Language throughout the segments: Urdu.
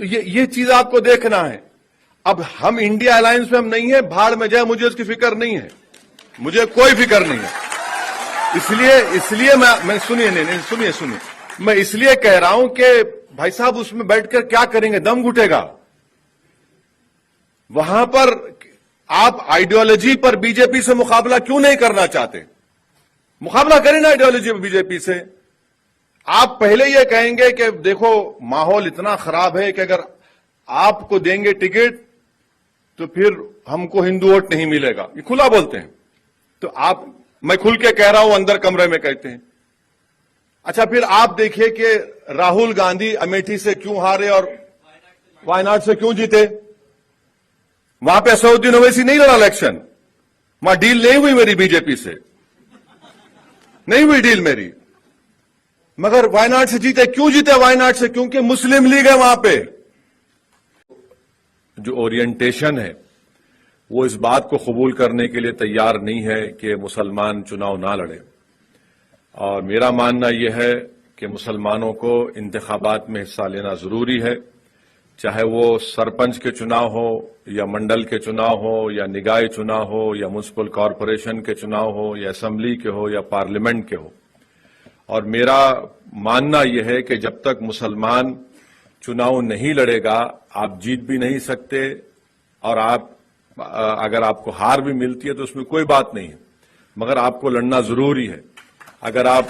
تو یہ چیز آپ کو دیکھنا ہے. اب ہم انڈیا الائنس میں ہم نہیں ہیں, بھاڑ میں جائے, مجھے اس کی فکر نہیں ہے, مجھے کوئی فکر نہیں ہے. اس لیے میں سنیے میں اس لیے کہہ رہا ہوں کہ بھائی صاحب اس میں بیٹھ کر کیا کریں گے, دم گھٹے گا. وہاں پر آپ آئیڈیالوجی پر بی جے پی سے مقابلہ کیوں نہیں کرنا چاہتے؟ مقابلہ کریں نا آئیڈیالوجی پر بی جے پی سے. آپ پہلے یہ کہیں گے کہ دیکھو ماحول اتنا خراب ہے کہ اگر آپ کو دیں گے ٹکٹ تو پھر ہم کو ہندو ووٹ نہیں ملے گا, یہ کھلا بولتے ہیں. تو میں کھل کے کہہ رہا ہوں, اندر کمرے میں کہتے ہیں. اچھا پھر آپ دیکھیے کہ راہل گاندھی امیٹھی سے کیوں ہارے اور وائناڈ سے کیوں جیتے؟ وہاں پہ اسدالدین اویسی نہیں لڑا الیکشن, وہاں ڈیل نہیں ہوئی میری بی جے پی سے, نہیں ہوئی ڈیل میری, مگر وائناڈ سے جیتے. کیوں جیتے وائناڈ سے؟ کیونکہ مسلم لیگ ہے وہاں پہ. جو اورینٹیشن ہے وہ اس بات کو قبول کرنے کے لیے تیار نہیں ہے کہ مسلمان چناؤ نہ لڑے. اور میرا ماننا یہ ہے کہ مسلمانوں کو انتخابات میں حصہ لینا ضروری ہے, چاہے وہ سرپنچ کے چناؤ ہو یا منڈل کے چناؤ ہو یا نگاہی چناؤ ہو یا میونسپل کارپوریشن کے چناؤ ہو یا اسمبلی کے ہو یا پارلیمنٹ کے ہو. اور میرا ماننا یہ ہے کہ جب تک مسلمان چناؤ نہیں لڑے گا آپ جیت بھی نہیں سکتے, اور اگر آپ کو ہار بھی ملتی ہے تو اس میں کوئی بات نہیں ہے, مگر آپ کو لڑنا ضروری ہے. اگر آپ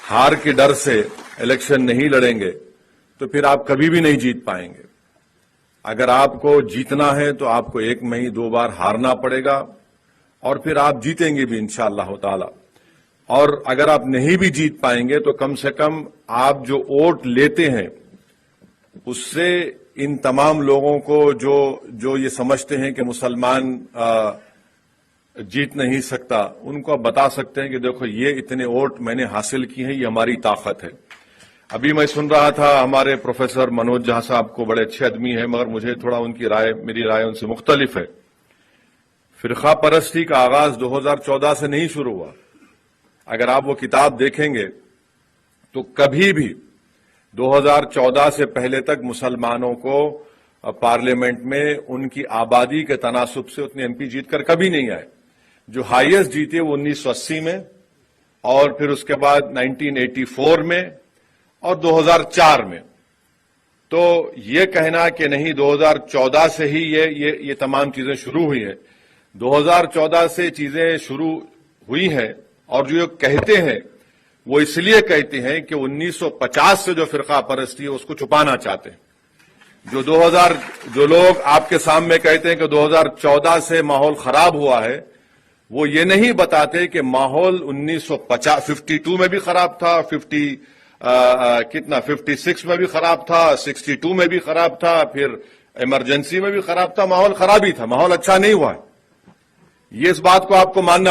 ہار کے ڈر سے الیکشن نہیں لڑیں گے تو پھر آپ کبھی بھی نہیں جیت پائیں گے. اگر آپ کو جیتنا ہے تو آپ کو ایک میں ہی 2 بار ہارنا پڑے گا, اور پھر آپ جیتیں گے بھی انشاءاللہ تعالی. اور اگر آپ نہیں بھی جیت پائیں گے تو کم سے کم آپ جو ووٹ لیتے ہیں اس سے ان تمام لوگوں کو جو یہ سمجھتے ہیں کہ مسلمان جیت نہیں سکتا, ان کو آپ بتا سکتے ہیں کہ دیکھو یہ اتنے ووٹ میں نے حاصل کی ہیں, یہ ہماری طاقت ہے. ابھی میں سن رہا تھا ہمارے پروفیسر منوج جھا صاحب کو, بڑے اچھے آدمی ہیں مگر مجھے تھوڑا میری رائے ان سے مختلف ہے. فرقہ پرستی کا آغاز 2014 سے نہیں شروع ہوا. اگر آپ وہ کتاب دیکھیں گے تو کبھی بھی 2014 سے پہلے تک مسلمانوں کو پارلیمنٹ میں ان کی آبادی کے تناسب سے اتنے ایم پی جیت کر کبھی نہیں آئے. جو ہائیسٹ جیتے وہ 1980 میں, اور پھر اس کے بعد 1984 میں اور 2004 میں. تو یہ کہنا کہ نہیں 2014 سے ہی یہ تمام چیزیں شروع ہوئی ہیں, 2014 سے چیزیں شروع ہوئی ہیں. اور جو کہتے ہیں وہ اس لیے کہتے ہیں کہ 1950 سے جو فرقہ پرستی ہے اس کو چھپانا چاہتے ہیں. جو لوگ آپ کے سامنے کہتے ہیں کہ 2014 سے ماحول خراب ہوا ہے, وہ یہ نہیں بتاتے کہ ماحول 52 میں بھی خراب تھا, 56 میں بھی خراب تھا, 62 میں بھی خراب تھا, پھر ایمرجنسی میں بھی خراب تھا. ماحول خراب ہی تھا, ماحول اچھا نہیں ہوا ہے. یہ اس بات کو آپ کو ماننا